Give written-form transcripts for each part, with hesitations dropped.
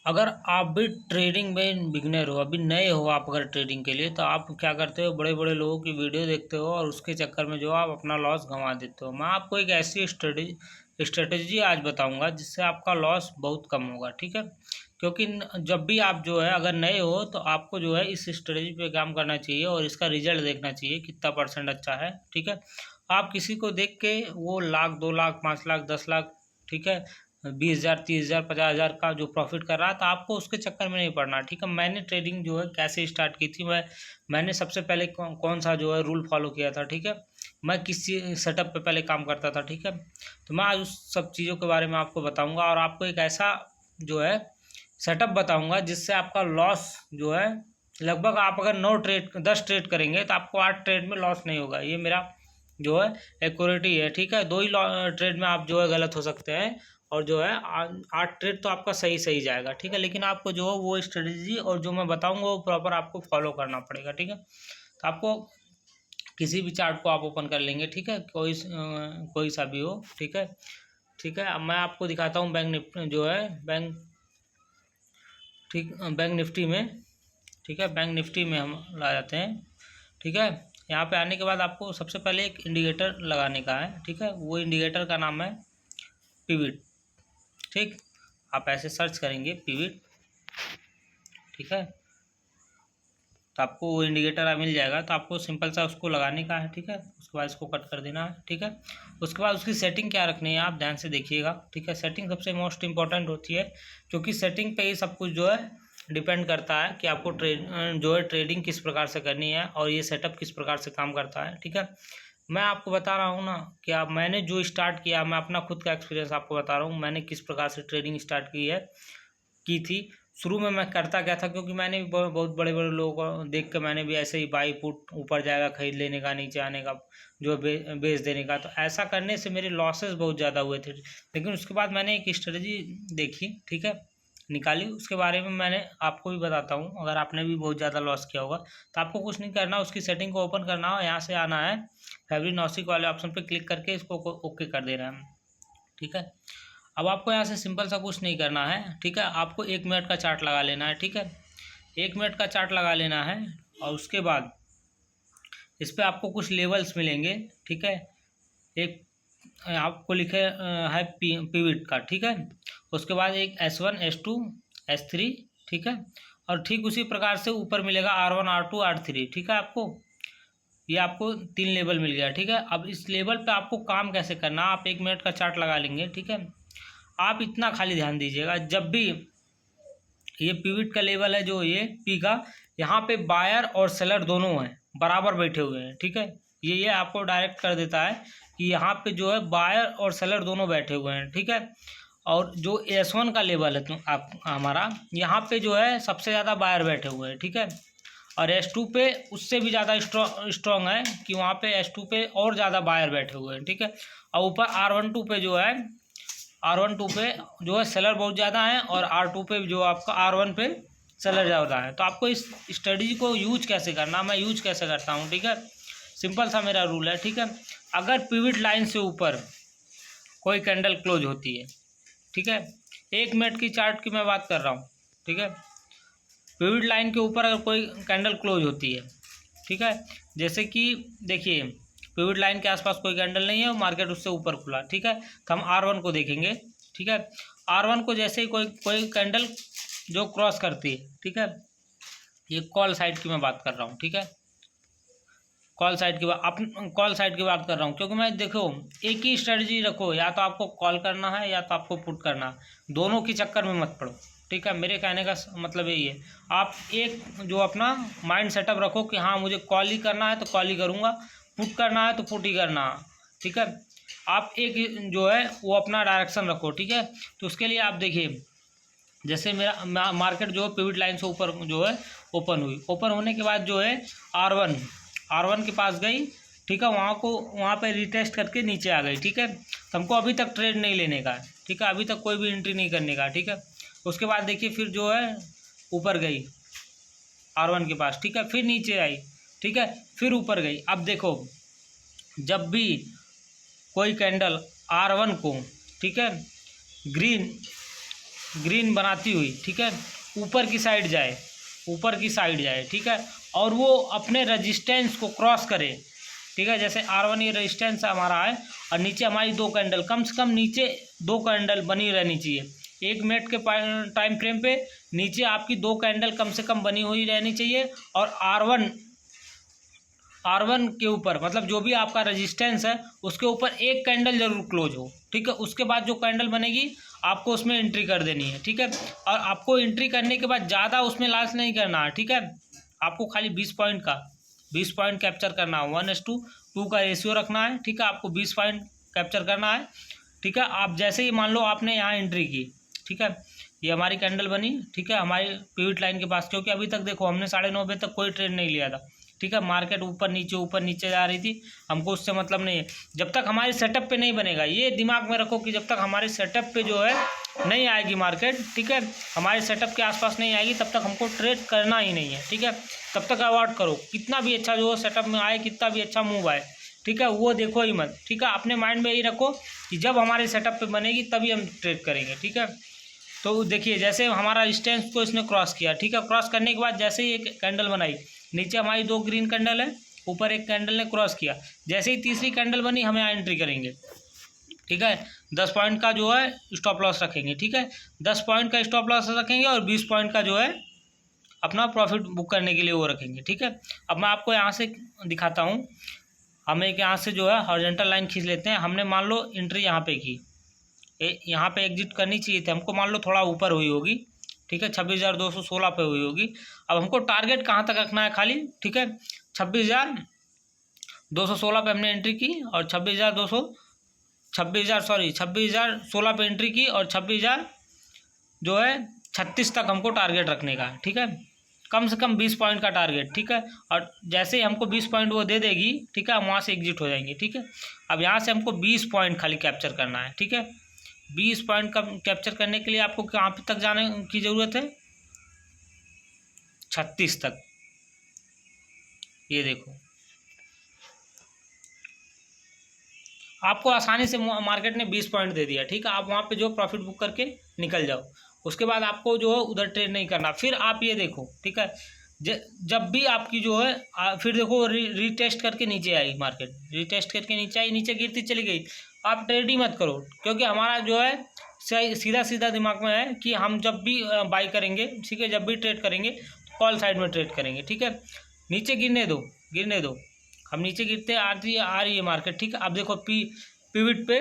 अगर आप भी ट्रेडिंग में बिगनर हो, अभी नए हो आप अगर ट्रेडिंग के लिए, तो आप क्या करते हो, बड़े बड़े लोगों की वीडियो देखते हो और उसके चक्कर में जो आप अपना लॉस गंवा देते हो। मैं आपको एक ऐसी स्ट्रेटेजी आज बताऊंगा जिससे आपका लॉस बहुत कम होगा, ठीक है। क्योंकि जब भी आप जो है अगर नए हो तो आपको जो है इस स्ट्रेटेजी पे काम करना चाहिए और इसका रिजल्ट देखना चाहिए कितना परसेंट अच्छा है, ठीक है। आप किसी को देख के वो लाख, 2 लाख, 5 लाख, 10 लाख, ठीक है, 20,000, 30,000, 50,000 का जो प्रॉफिट कर रहा था, आपको उसके चक्कर में नहीं पड़ना, ठीक है। मैंने ट्रेडिंग जो है कैसे स्टार्ट की थी, मैंने सबसे पहले कौन सा जो है रूल फॉलो किया था, ठीक है। मैं किसी सेटअप पे पहले काम करता था, ठीक है। तो मैं आज उस सब चीज़ों के बारे में आपको बताऊंगा और आपको एक ऐसा जो है सेटअप बताऊंगा जिससे आपका लॉस जो है लगभग, आप अगर 10 ट्रेड करेंगे तो आपको 8 ट्रेड में लॉस नहीं होगा। ये मेरा जो है एक्यूरेटी है, ठीक है। 2 ही ट्रेड में आप जो है गलत हो सकते हैं और जो है 8 ट्रेड तो आपका सही सही जाएगा, ठीक है। लेकिन आपको जो है वो स्ट्रेटजी और जो मैं बताऊंगा वो प्रॉपर आपको फॉलो करना पड़ेगा, ठीक है। तो आपको किसी भी चार्ट को आप ओपन कर लेंगे, ठीक है, कोई सा भी हो, ठीक है। ठीक है, अब मैं आपको दिखाता हूँ बैंक निफ्टी जो है बैंक निफ्टी में, ठीक है। बैंक निफ्टी में हम ला जाते हैं, ठीक है। यहाँ पे आने के बाद आपको सबसे पहले एक इंडिकेटर लगाने का है, ठीक है। वो इंडिकेटर का नाम है पिविट, ठीक। आप ऐसे सर्च करेंगे पिविट, ठीक है, तो आपको वो इंडिकेटर मिल जाएगा। तो आपको सिंपल सा उसको लगाने का है, ठीक है। उसके बाद इसको कट कर देना है, ठीक है। उसके बाद उसकी सेटिंग क्या रखनी है आप ध्यान से देखिएगा, ठीक है। सेटिंग सबसे मोस्ट इंपॉर्टेंट होती है क्योंकि सेटिंग पे ही सब कुछ जो है डिपेंड करता है कि आपको जो है ट्रेडिंग किस प्रकार से करनी है और ये सेटअप किस प्रकार से काम करता है, ठीक है। मैं आपको बता रहा हूँ ना कि आप, मैंने जो स्टार्ट किया, मैं अपना खुद का एक्सपीरियंस आपको बता रहा हूँ मैंने किस प्रकार से ट्रेडिंग स्टार्ट की थी। शुरू में मैं करता क्या था, क्योंकि मैंने भी बहुत बड़े बड़े लोगों को देख के मैंने भी ऐसे ही बाई पुट, ऊपर जाएगा खरीद लेने का, नीचे आने का जो बेच देने का, तो ऐसा करने से मेरे लॉसेस बहुत ज़्यादा हुए थे। लेकिन उसके बाद मैंने एक स्ट्रेटजी देखी, ठीक है, निकाली, उसके बारे में मैंने आपको भी बताता हूँ। अगर आपने भी बहुत ज़्यादा लॉस किया होगा तो आपको कुछ नहीं करना, उसकी सेटिंग को ओपन करना हो, यहाँ से आना है फैब्रिनॉसिक वाले ऑप्शन पर क्लिक करके इसको ओके कर देना है, ठीक है। अब आपको यहाँ से सिंपल सा कुछ नहीं करना है, ठीक है। आपको 1 मिनट का चार्ट लगा लेना है, ठीक है। 1 मिनट का चार्ट लगा लेना है और उसके बाद इस पर आपको कुछ लेवल्स मिलेंगे, ठीक है। एक आपको लिखे है पिविट का, ठीक है। उसके बाद एक S1, S2, S3, ठीक है। और ठीक उसी प्रकार से ऊपर मिलेगा R1, R2, R3, ठीक है। ये आपको 3 लेवल मिल गया, ठीक है। अब इस लेवल पे आपको काम कैसे करना, आप 1 मिनट का चार्ट लगा लेंगे, ठीक है। आप इतना खाली ध्यान दीजिएगा, जब भी ये पिविट का लेवल है जो ये पी का, यहाँ पे बायर और सेलर दोनों हैं, बराबर बैठे हुए हैं, ठीक है। ये आपको डायरेक्ट कर देता है कि यहाँ पे जो है बायर और सेलर दोनों बैठे हुए हैं, ठीक है। और जो S1 का लेवल है तो आप हमारा, यहाँ पे जो है सबसे ज़्यादा बायर बैठे हुए हैं, ठीक है। और S2 पे उससे भी ज़्यादा स्ट्रॉन्ग है कि वहाँ पे S2 पे और ज़्यादा बायर बैठे हुए हैं, ठीक है। और ऊपर R12 पे जो है, R12 पे जो है सेलर बहुत ज़्यादा है और R2 पे जो आपका R1 पे सेलर ज़्यादा है। तो आपको इस स्ट्रेटजी को यूज कैसे करना, मैं यूज कैसे करता हूँ, ठीक है। सिंपल सा मेरा रूल है, ठीक है। अगर पिविट लाइन से ऊपर कोई कैंडल क्लोज होती है, ठीक है, 1 मिनट की चार्ट की मैं बात कर रहा हूँ, ठीक है। पिविट लाइन के ऊपर अगर कोई कैंडल क्लोज होती है, ठीक है, जैसे कि देखिए पिविट लाइन के आसपास कोई कैंडल नहीं है, मार्केट उससे ऊपर खुला, ठीक है। तो हम R1 को देखेंगे, ठीक है। R1 को जैसे ही कोई कैंडल जो क्रॉस करती है, ठीक है, ये कॉल साइड की मैं बात कर रहा हूँ, ठीक है। कॉल साइड की बात कर रहा हूँ, क्योंकि मैं देखो एक ही स्ट्रेटजी रखो, या तो आपको कॉल करना है या तो आपको पुट करना है, दोनों के चक्कर में मत पड़ो, ठीक है। मेरे कहने का मतलब यही है, आप एक जो अपना माइंड सेटअप रखो कि हाँ मुझे कॉल ही करना है तो कॉल ही करूँगा, पुट करना है तो पुट ही करना है, ठीक है। आप एक जो है वो अपना डायरेक्शन रखो, ठीक है। तो उसके लिए आप देखिए, जैसे मेरा मार्केट जो है पिविट लाइन से ऊपर जो है ओपन हुई, ओपन होने के बाद जो है R1 के पास गई, ठीक है। वहाँ पे रिटेस्ट करके नीचे आ गई, ठीक है। तो हमको अभी तक ट्रेड नहीं लेने का है, ठीक है, अभी तक कोई भी एंट्री नहीं करने का, ठीक है। उसके बाद देखिए फिर जो है ऊपर गई R1 के पास, ठीक है, फिर नीचे आई, ठीक है, फिर ऊपर गई। अब देखो जब भी कोई कैंडल R1 को, ठीक है, ग्रीन ग्रीन बनाती हुई, ठीक है, ऊपर की साइड जाए, ऊपर की साइड जाए, ठीक है, और वो अपने रेजिस्टेंस को क्रॉस करे, ठीक है। जैसे R1 ये रेजिस्टेंस हमारा है और नीचे हमारी 2 कैंडल, कम से कम नीचे 2 कैंडल बनी रहनी चाहिए 1 मिनट के टाइम फ्रेम पे। नीचे आपकी 2 कैंडल कम से कम बनी हुई रहनी चाहिए और R1 के ऊपर, मतलब जो भी आपका रेजिस्टेंस है उसके ऊपर 1 कैंडल जरूर क्लोज हो, ठीक है। उसके बाद जो कैंडल बनेगी आपको उसमें एंट्री कर देनी है, ठीक है। और आपको एंट्री करने के बाद ज़्यादा उसमें लॉस नहीं करना है, ठीक है। आपको खाली 20 पॉइंट कैप्चर करना है, 1:2 का रेशियो रखना है, ठीक है। आपको 20 पॉइंट कैप्चर करना है, ठीक है। आप जैसे ही मान लो आपने यहाँ एंट्री की, ठीक है, ये हमारी कैंडल बनी, ठीक है, हमारी पिवट लाइन के पास, क्योंकि अभी तक देखो हमने 9:30 बजे तक कोई ट्रेड नहीं लिया था, ठीक है। मार्केट ऊपर नीचे जा रही थी, हमको उससे मतलब नहीं है। जब तक हमारे सेटअप पे नहीं बनेगा, ये दिमाग में रखो कि जब तक हमारे सेटअप पे जो है नहीं आएगी मार्केट, ठीक है, हमारे सेटअप के आसपास नहीं आएगी, तब तक हमको ट्रेड करना ही नहीं है, ठीक है। तब तक अवॉइड करो, कितना भी अच्छा जो सेटअप में आए, कितना भी अच्छा मूव आए, ठीक है, वो देखो ही मत, ठीक है। अपने माइंड में यही रखो कि जब हमारे सेटअप पे बनेगी तभी हम ट्रेड करेंगे, ठीक है। तो देखिए जैसे हमारा रेजिस्टेंस को इसने क्रॉस किया, ठीक है, क्रॉस करने के बाद जैसे ही एक कैंडल बनाई, नीचे हमारी 2 ग्रीन कैंडल है, ऊपर एक कैंडल ने क्रॉस किया, जैसे ही तीसरी कैंडल बनी हम यहाँ एंट्री करेंगे, ठीक है। 10 पॉइंट का जो है स्टॉप लॉस रखेंगे, ठीक है, 10 पॉइंट का स्टॉप लॉस रखेंगे और 20 पॉइंट का जो है अपना प्रॉफिट बुक करने के लिए वो रखेंगे, ठीक है। अब मैं आपको यहाँ से दिखाता हूँ, हम एक यहाँ से जो है हॉरिजॉन्टल लाइन खींच लेते हैं। हमने मान लो एंट्री यहाँ पे की, यहाँ पे एग्जिट करनी चाहिए थी हमको, मान लो थोड़ा ऊपर हुई होगी, ठीक है, 26,216 पे हुई होगी। अब हमको टारगेट कहाँ तक रखना है खाली, ठीक है, 26,216 पे हमने एंट्री की और 26,016 पे एंट्री की और 26,000 जो है 36 तक हमको टारगेट रखने का, ठीक है। कम से कम 20 पॉइंट का टारगेट, ठीक है। और जैसे ही हमको 20 पॉइंट वो दे देगी, ठीक है, हम वहाँ से एग्जिट हो जाएंगे, ठीक है। अब यहाँ से हमको 20 पॉइंट खाली कैप्चर करना है, ठीक है। 20 पॉइंट का कैप्चर करने के लिए आपको कहाँ तक जाने की ज़रूरत है, 36 तक। ये देखो आपको आसानी से मार्केट ने 20 पॉइंट दे दिया, ठीक है। आप वहाँ पे जो प्रॉफिट बुक करके निकल जाओ, उसके बाद आपको जो है उधर ट्रेड नहीं करना। फिर आप ये देखो, ठीक है, जब भी आपकी जो है फिर देखो रीटेस्ट करके नीचे आई मार्केट, रीटेस्ट करके नीचे आई, नीचे गिरती चली गई, आप ट्रेड ही मत करो, क्योंकि हमारा जो है सीधा दिमाग में है कि हम जब भी बाई करेंगे, ठीक है, जब भी ट्रेड करेंगे तो कॉल साइड में ट्रेड करेंगे, ठीक है। नीचे गिरने दो, हम नीचे गिरते आ रही है मार्केट, ठीक है। अब देखो पिवट पे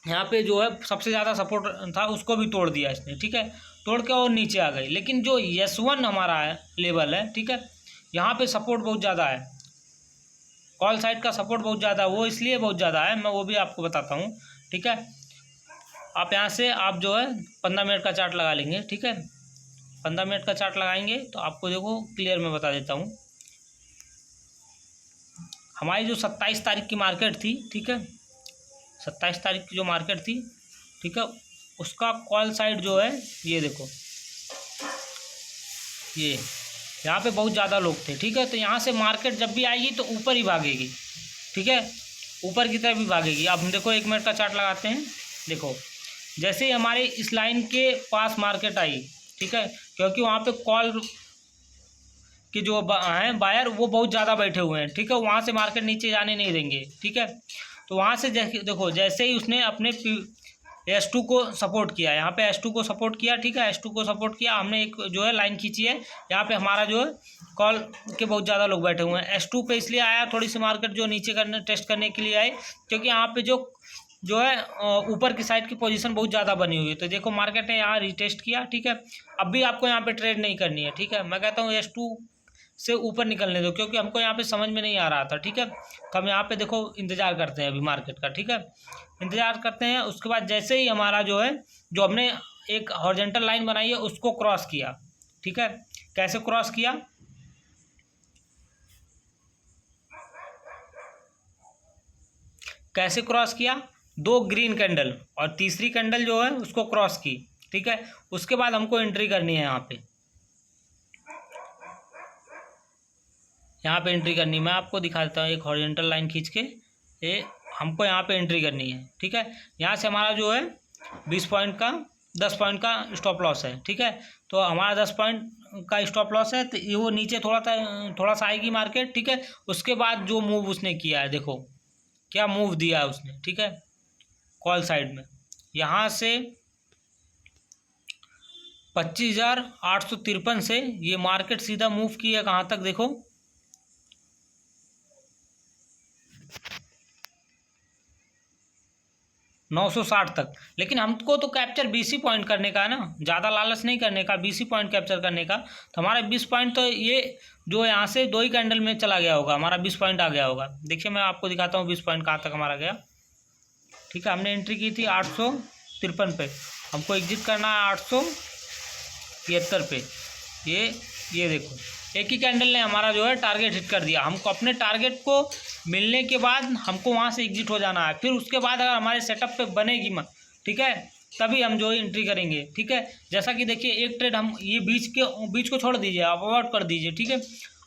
यहाँ पे जो है सबसे ज़्यादा सपोर्ट था उसको भी तोड़ दिया इसने, ठीक है, तोड़ के और नीचे आ गई। लेकिन जो S1 हमारा है लेवल है, ठीक है, यहाँ पे सपोर्ट बहुत ज़्यादा है, कॉल साइड का सपोर्ट बहुत ज़्यादा है। वो इसलिए बहुत ज़्यादा है, मैं वो भी आपको बताता हूँ, ठीक है। आप यहाँ से आप जो है 15 मिनट का चार्ट लगा लेंगे, ठीक है। 15 मिनट का चार्ट लगाएंगे तो आपको देखो क्लियर मैं बता देता हूँ। हमारी जो 27 तारीख की मार्केट थी, ठीक है, 27 तारीख की जो मार्केट थी, ठीक है, उसका कॉल साइड जो है ये देखो, ये यहाँ पे बहुत ज़्यादा लोग थे, ठीक है। तो यहाँ से मार्केट जब भी आएगी तो ऊपर ही भागेगी, ठीक है, ऊपर की तरफ ही भागेगी। अब हम देखो 1 मिनट का चार्ट लगाते हैं, देखो जैसे ही हमारे इस लाइन के पास मार्केट आई, ठीक है, क्योंकि वहाँ पे कॉल कि जो हैं बायर वो बहुत ज़्यादा बैठे हुए हैं, ठीक है, वहाँ से मार्केट नीचे जाने नहीं देंगे, ठीक है। तो वहाँ से देखो जैसे ही उसने अपने S2 को सपोर्ट किया, यहाँ पे S2 को सपोर्ट किया, ठीक है, S2 को सपोर्ट किया, हमने एक जो है लाइन खींची है, यहाँ पे हमारा जो है कॉल के बहुत ज़्यादा लोग बैठे हुए हैं। S2 पे इसलिए आया थोड़ी सी मार्केट जो नीचे टेस्ट करने के लिए आए, क्योंकि यहाँ पे जो है ऊपर की साइड की पोजीशन बहुत ज़्यादा बनी हुई है। तो देखो मार्केट ने यहाँ रिटेस्ट किया, ठीक है। अब भी आपको यहाँ पे ट्रेड नहीं करनी है, ठीक है, मैं कहता हूँ S2 से ऊपर निकलने दो, क्योंकि हमको यहाँ पे समझ में नहीं आ रहा था, ठीक है। तो हम यहाँ पे देखो इंतज़ार करते हैं अभी मार्केट का, ठीक है, इंतज़ार करते हैं। उसके बाद जैसे ही हमारा जो है जो हमने एक हॉरिजॉन्टल लाइन बनाई है उसको क्रॉस किया, ठीक है, कैसे क्रॉस किया, कैसे क्रॉस किया, 2 ग्रीन कैंडल और तीसरी कैंडल जो है उसको क्रॉस की, ठीक है। उसके बाद हमको एंट्री करनी है, यहाँ पे एंट्री करनी। मैं आपको दिखा देता हूँ, एक हॉरिजॉन्टल लाइन खींच के ये हमको यहाँ पे एंट्री करनी है, ठीक है। यहाँ से हमारा जो है 20 पॉइंट का 10 पॉइंट का स्टॉप लॉस है, ठीक है। तो हमारा 10 पॉइंट का स्टॉप लॉस है, तो ये वो नीचे थोड़ा सा आएगी मार्केट, ठीक है। उसके बाद जो मूव उसने किया है, देखो क्या मूव दिया है उसने, ठीक है, कॉल साइड में यहाँ से 25,853 से ये मार्केट सीधा मूव किया कहाँ तक, देखो 960 तक। लेकिन हमको तो कैप्चर 20 ही पॉइंट करने का है ना, ज़्यादा लालच नहीं करने का, 20 ही पॉइंट कैप्चर करने का। तो हमारा 20 पॉइंट तो ये जो यहाँ से 2 ही कैंडल में चला गया होगा, हमारा 20 पॉइंट आ गया होगा। देखिए मैं आपको दिखाता हूँ 20 पॉइंट कहाँ तक हमारा गया, ठीक है। हमने एंट्री की थी 853 पे, हमको एग्जिट करना है 873 पे। ये देखो एक ही कैंडल ने हमारा जो है टारगेट हिट कर दिया। हमको अपने टारगेट को मिलने के बाद हमको वहाँ से एग्जिट हो जाना है। फिर उसके बाद अगर हमारे सेटअप पे बनेगी मत, ठीक है, तभी हम जो है एंट्री करेंगे, ठीक है। जैसा कि देखिए एक ट्रेड हम ये बीच को छोड़ दीजिए, आप अवॉइड कर दीजिए, ठीक है।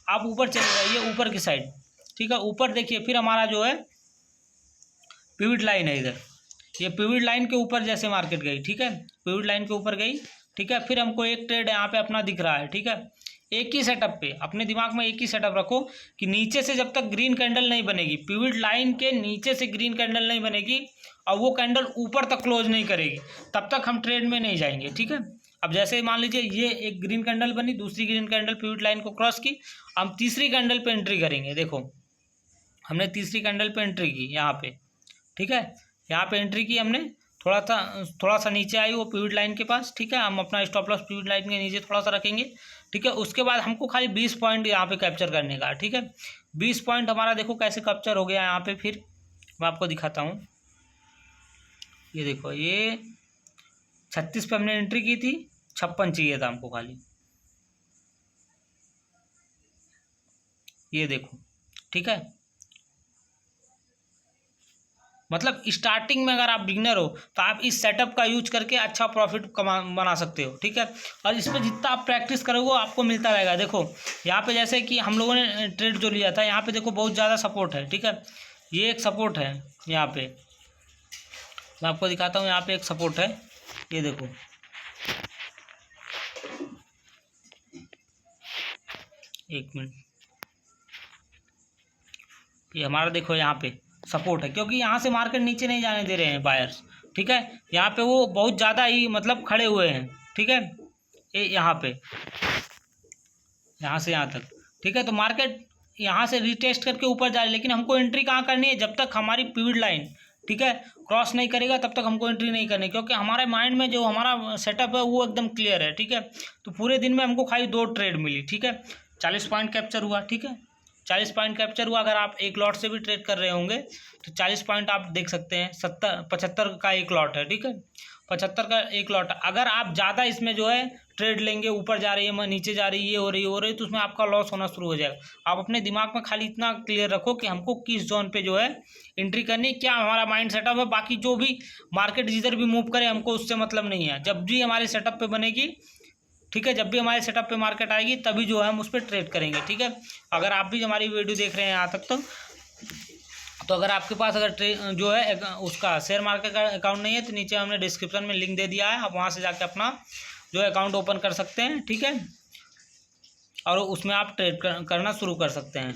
आप ऊपर चले जाइए, ऊपर की साइड, ठीक है। ऊपर देखिए फिर हमारा जो है पिवट लाइन है इधर, ये पिवट लाइन के ऊपर जैसे मार्केट गई, ठीक है, पिवट लाइन के ऊपर गई, ठीक है। फिर हमको एक ट्रेड यहाँ पे अपना दिख रहा है, ठीक है। एक ही सेटअप पे अपने दिमाग में एक ही सेटअप रखो कि नीचे से जब तक ग्रीन कैंडल नहीं बनेगी, पिवट लाइन के नीचे से ग्रीन कैंडल नहीं बनेगी और वो कैंडल ऊपर तक क्लोज नहीं करेगी, तब तक हम ट्रेड में नहीं जाएंगे, ठीक है। अब जैसे मान लीजिए ये एक ग्रीन कैंडल बनी, दूसरी ग्रीन कैंडल पिवट लाइन को क्रॉस की, हम तीसरी कैंडल पे एंट्री करेंगे। देखो हमने तीसरी कैंडल पे एंट्री की यहाँ पे, ठीक है, यहाँ पे एंट्री की हमने, थोड़ा सा नीचे आई वो पिवट लाइन के पास, ठीक है। हम अपना स्टॉप लॉस पिवट लाइन के नीचे थोड़ा सा रखेंगे, ठीक है। उसके बाद हमको खाली 20 पॉइंट यहाँ पे कैप्चर करने का, ठीक है। 20 पॉइंट हमारा देखो कैसे कैप्चर हो गया यहाँ पे। फिर मैं आपको दिखाता हूँ, ये देखो ये 36 पे हमने एंट्री की थी, 56 चाहिए था हमको खाली, ये देखो, ठीक है। मतलब स्टार्टिंग में अगर आप बिगनर हो तो आप इस सेटअप का यूज करके अच्छा प्रॉफिट बना सकते हो, ठीक है। और इस पर जितना आप प्रैक्टिस करोगे आपको मिलता रहेगा। देखो यहाँ पे जैसे कि हम लोगों ने ट्रेड जो लिया था, यहाँ पे देखो बहुत ज़्यादा सपोर्ट है, ठीक है। ये एक सपोर्ट है यहाँ पे, मैं आपको दिखाता हूँ, यहाँ पे एक सपोर्ट है, ये देखो, एक मिनट, ये हमारा देखो यहाँ पे सपोर्ट है, क्योंकि यहाँ से मार्केट नीचे नहीं जाने दे रहे हैं बायर्स, ठीक है। यहाँ पे वो बहुत ज़्यादा ही मतलब खड़े हुए हैं, ठीक है, ये यहाँ पे, यहाँ से यहाँ तक, ठीक है। तो मार्केट यहाँ से रिटेस्ट करके ऊपर जा रही है, लेकिन हमको एंट्री कहाँ करनी है, जब तक हमारी पिवट लाइन, ठीक है, क्रॉस नहीं करेगा तब तक हमको एंट्री नहीं करनी, क्योंकि हमारे माइंड में जो हमारा सेटअप है वो एकदम क्लियर है, ठीक है। तो पूरे दिन में हमको खाली 2 ट्रेड मिली, ठीक है, 40 पॉइंट कैप्चर हुआ, ठीक है, 40 पॉइंट कैप्चर हुआ। अगर आप एक लॉट से भी ट्रेड कर रहे होंगे तो 40 पॉइंट आप देख सकते हैं, 75 का एक लॉट है, ठीक है, 75 का एक लॉट। अगर आप ज़्यादा इसमें जो है ट्रेड लेंगे, ऊपर जा रही है नीचे जा रही है, ये हो रही है, तो उसमें आपका लॉस होना शुरू हो जाएगा। आप अपने दिमाग में खाली इतना क्लियर रखो कि हमको किस जोन पे जो है एंट्री करनी, क्या हमारा माइंड सेटअप है। बाकी जो भी मार्केट जिधर भी मूव करे हमको उससे मतलब नहीं है। जब भी हमारे सेटअप पे बनेगी, ठीक है, जब भी हमारे सेटअप पे मार्केट आएगी तभी जो है हम उस पर ट्रेड करेंगे, ठीक है। अगर आप भी हमारी वीडियो देख रहे हैं यहाँ तक तो अगर आपके पास अगर जो है उसका शेयर मार्केट का अकाउंट नहीं है तो नीचे हमने डिस्क्रिप्शन में लिंक दे दिया है, आप वहाँ से जाके अपना जो है अकाउंट ओपन कर सकते हैं, ठीक है, और उसमें आप ट्रेड करना शुरू कर सकते हैं।